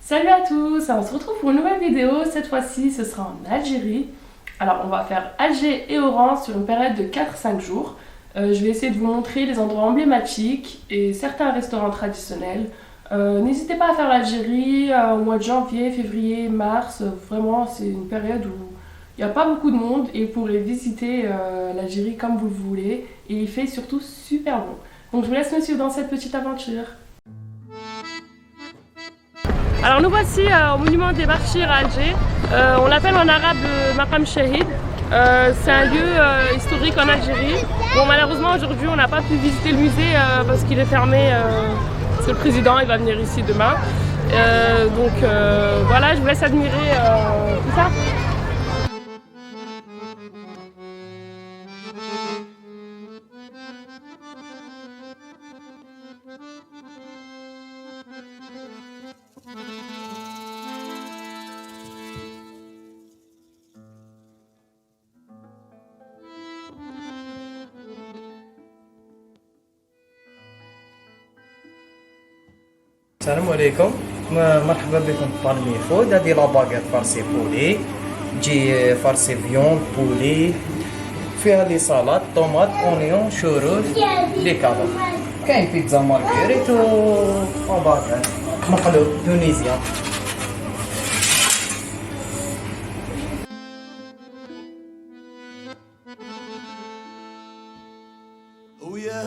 Salut à tous, on se retrouve pour une nouvelle vidéo. Cette fois-ci ce sera en Algérie. Alors on va faire Alger et Oran sur une période de 4-5 jours. Je vais essayer de vous montrer les endroits emblématiques et certains restaurants traditionnels. N'hésitez pas à faire l'Algérie au mois de janvier, février, mars. Vraiment c'est une période où il n'y a pas beaucoup de monde et vous pourrez visiter l'Algérie comme vous le voulez. Et il fait surtout super bon. Donc je vous laisse me suivre dans cette petite aventure. Alors nous voici au monument des martyrs à Alger. On l'appelle en arabe le Maqam Shahid. C'est un lieu historique en Algérie. Bon, malheureusement aujourd'hui on n'a pas pu visiter le musée parce qu'il est fermé. Parce que le président il va venir ici demain. Voilà, je vous laisse admirer tout ça. السلام عليكم. مرحبا بكم في بالمي فود. هذه لاباغيت فارسي بولي، تجي فارسي فيون بولي، فيها لي سالاد طوماط اونيون شوروز لي كادو. كاين بيتزا مارغريت و باغيت مقلوب تونيزيان. ويا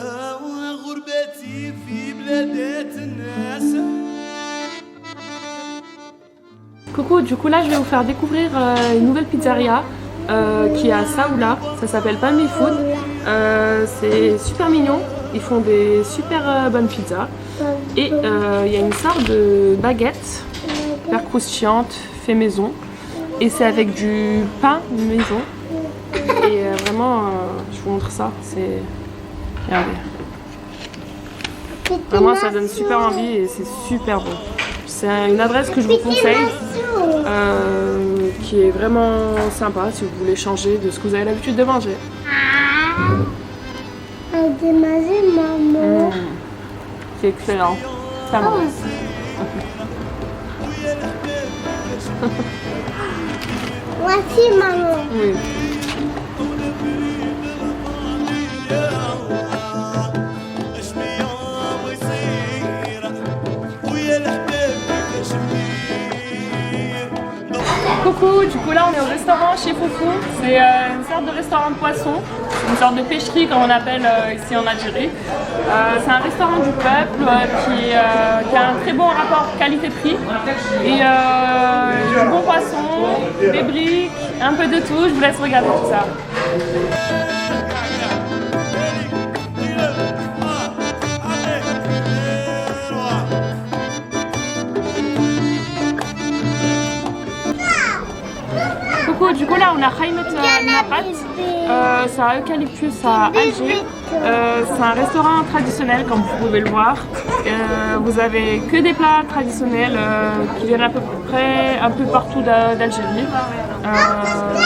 غربتي في بلادات الناس. Coucou, du coup là je vais vous faire découvrir une nouvelle pizzeria qui est à Saoula, ça s'appelle Palmi Food. C'est super mignon, ils font des super bonnes pizzas et il y a une sorte de baguette hyper croustillante, fait maison, et c'est avec du pain maison et vraiment je vous montre ça, c'est... Regardez. Vraiment ça donne super envie et c'est super bon. C'est une adresse que je vous conseille, qui est vraiment sympa si vous voulez changer de ce que vous avez l'habitude de manger. C'est excellent. Ça va. Voici maman. Oui. Coucou, du coup là on est au restaurant chez Foufou, c'est une sorte de restaurant de poisson, une sorte de pêcherie comme on appelle ici en Algérie. C'est un restaurant du peuple qui a un très bon rapport qualité-prix et du bon poisson, des briques, un peu de tout, je vous laisse regarder tout ça. Du coup là on a Khaymet Nabat, c'est un eucalyptus à Alger, c'est un restaurant traditionnel comme vous pouvez le voir. Vous avez que des plats traditionnels qui viennent à peu près un peu partout d'Algérie.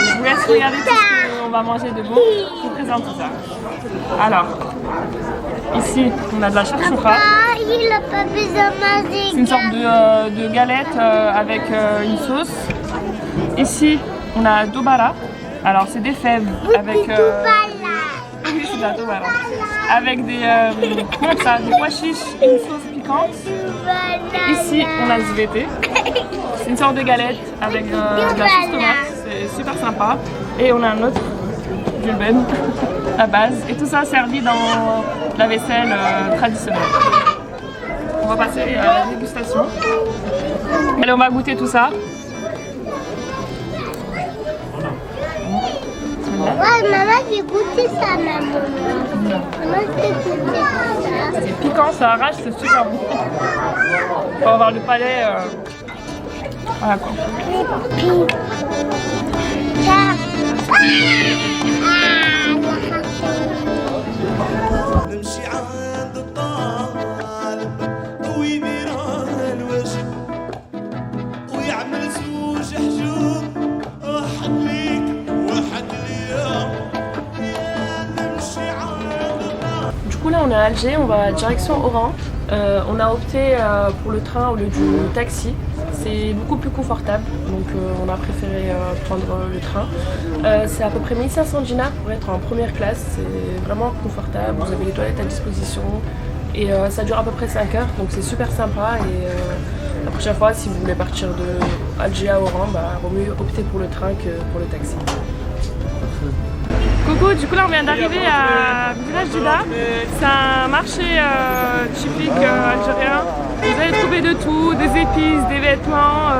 Je vous laisse regarder tout ce qu'on va manger de bon, je vous présente tout ça. Alors, ici on a de la chouchoura, c'est une sorte de galette avec une sauce. Ici on a dobara, alors c'est des fèves avec oui, c'est de la dobara. Avec des pois chiches et une sauce piquante. Ici on a zvété, c'est une sorte de galette avec de la sauce tomate, c'est super sympa. Et on a un autre gulben à base, et tout ça servi dans la vaisselle traditionnelle. On va passer à la dégustation. Allez, on va goûter tout ça. Ouais, maman, j'ai goûté ça, maman. Maman, j'ai goûté ça. C'est piquant, ça arrache, c'est super bon. Faut avoir le palais. Voilà quoi. نمشي عند الطالب ويدير الواجب ويعمل زوج حجوب، واحد ليك واحد ليا. نمشي عند الطالب. Du coup là on est à Alger, on va direction Oran. On a opté pour le train au lieu du taxi. c'est beaucoup plus confortable, donc on a préféré prendre le train. C'est à peu près 1500 dinars pour être en première classe, c'est vraiment confortable, vous avez les toilettes à disposition et ça dure à peu près 5 heures, donc c'est super sympa. Et la prochaine fois, si vous voulez partir de Alger à Oran, vaut mieux opter pour le train que pour le taxi. Coucou, du coup là on vient d'arriver à Village Juda. C'est un marché typique algérien. Vous allez trouver de tout, des épices, des vêtements.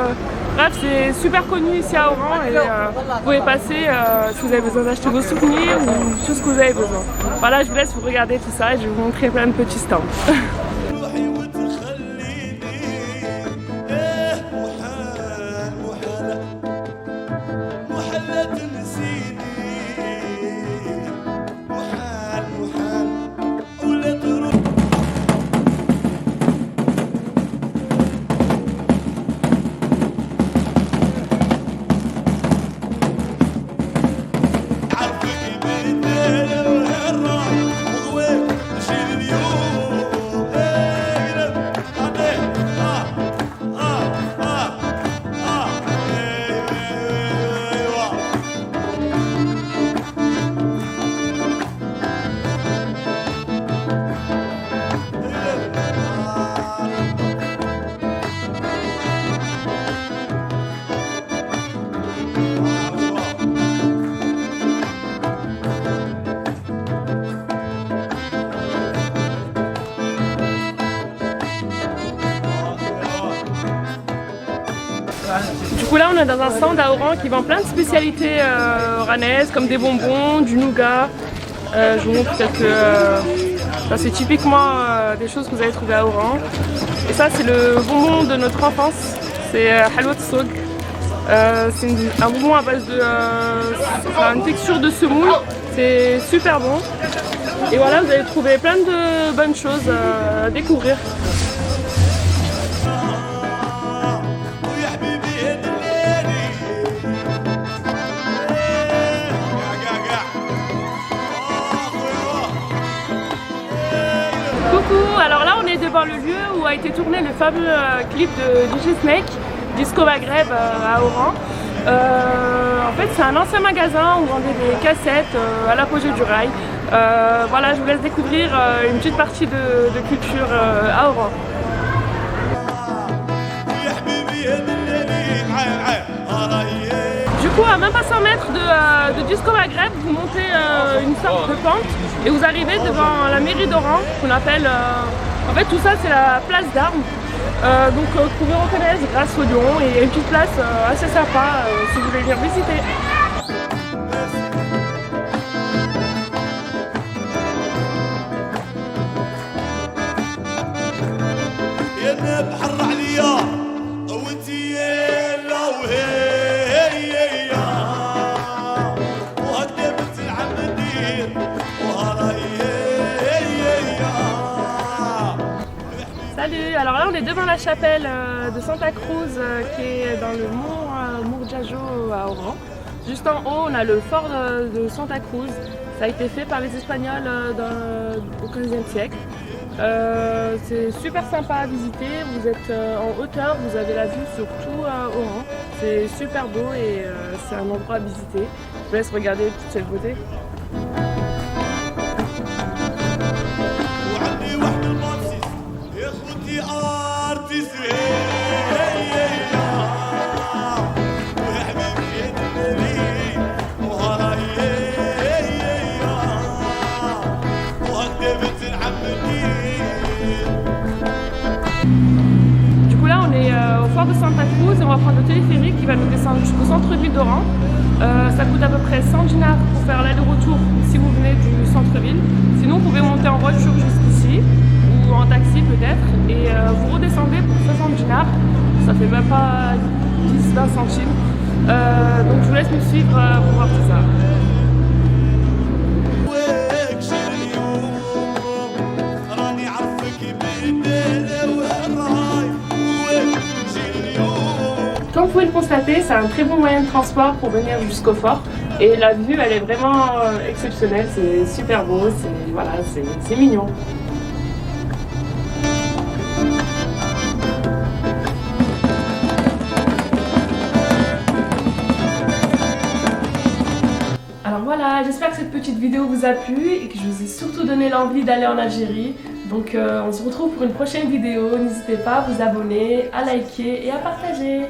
Bref, c'est super connu ici à Oran et vous pouvez passer si vous avez besoin d'acheter vos souvenirs ou tout ce que vous avez besoin. Voilà, je vous laisse vous regarder tout ça et je vais vous montrer plein de petits stands. Du coup là on est dans un stand à Oran qui vend plein de spécialités oranaises comme des bonbons, du nougat. Je vous montre quelques... ça c'est typiquement des choses que vous allez trouver à Oran. Et ça c'est le bonbon de notre enfance, c'est halwa souk. C'est un bonbon à base de... une texture de semoule, c'est super bon. Et voilà, vous allez trouver plein de bonnes choses à découvrir. Coucou, alors là on est devant le lieu où a été tourné le fameux clip de DJ Snake, Disco Maghreb à Oran. En fait c'est un ancien magasin où on vendait des cassettes à l'apogée du rail. Voilà, je vous laisse découvrir une petite partie de culture à Oran. Du coup, à même pas 100 mètres de Disco Maghreb, vous montez une sorte de pente et vous arrivez devant la mairie d'Oran, qu'on appelle... en fait, tout ça, c'est la place d'armes. Donc, vous pouvez reconnaître grâce au lion et une petite place assez sympa si vous voulez venir visiter. Salut, alors là on est devant la chapelle de Santa Cruz qui est dans le mont Mourjajo à Oran. Juste en haut on a le fort de Santa Cruz, ça a été fait par les Espagnols au XVe siècle. C'est super sympa à visiter, vous êtes en hauteur, vous avez la vue sur tout Oran. C'est super beau et c'est un endroit à visiter. Je vous laisse regarder toute cette beauté. Du coup là on est au fort de Santa Cruz et on va prendre le téléphérique qui va nous descendre jusqu'au centre-ville d'Oran. Ça coûte à peu près 100 dinars pour faire l'aller-retour si vous venez du centre-ville. Sinon vous pouvez monter en voiture jusqu'ici ou en taxi peut-être et vous redescendez pour 60 dinars. Ça fait même pas 10-20 centimes. Donc je vous laisse me suivre pour voir tout ça. Comme vous pouvez le constater, c'est un très bon moyen de transport pour venir jusqu'au fort et la vue elle est vraiment exceptionnelle, c'est super beau, c'est mignon. voilà, j'espère que cette petite vidéo vous a plu et que je vous ai surtout donné l'envie d'aller en Algérie. Donc on se retrouve pour une prochaine vidéo. N'hésitez pas à vous abonner, à liker et à partager.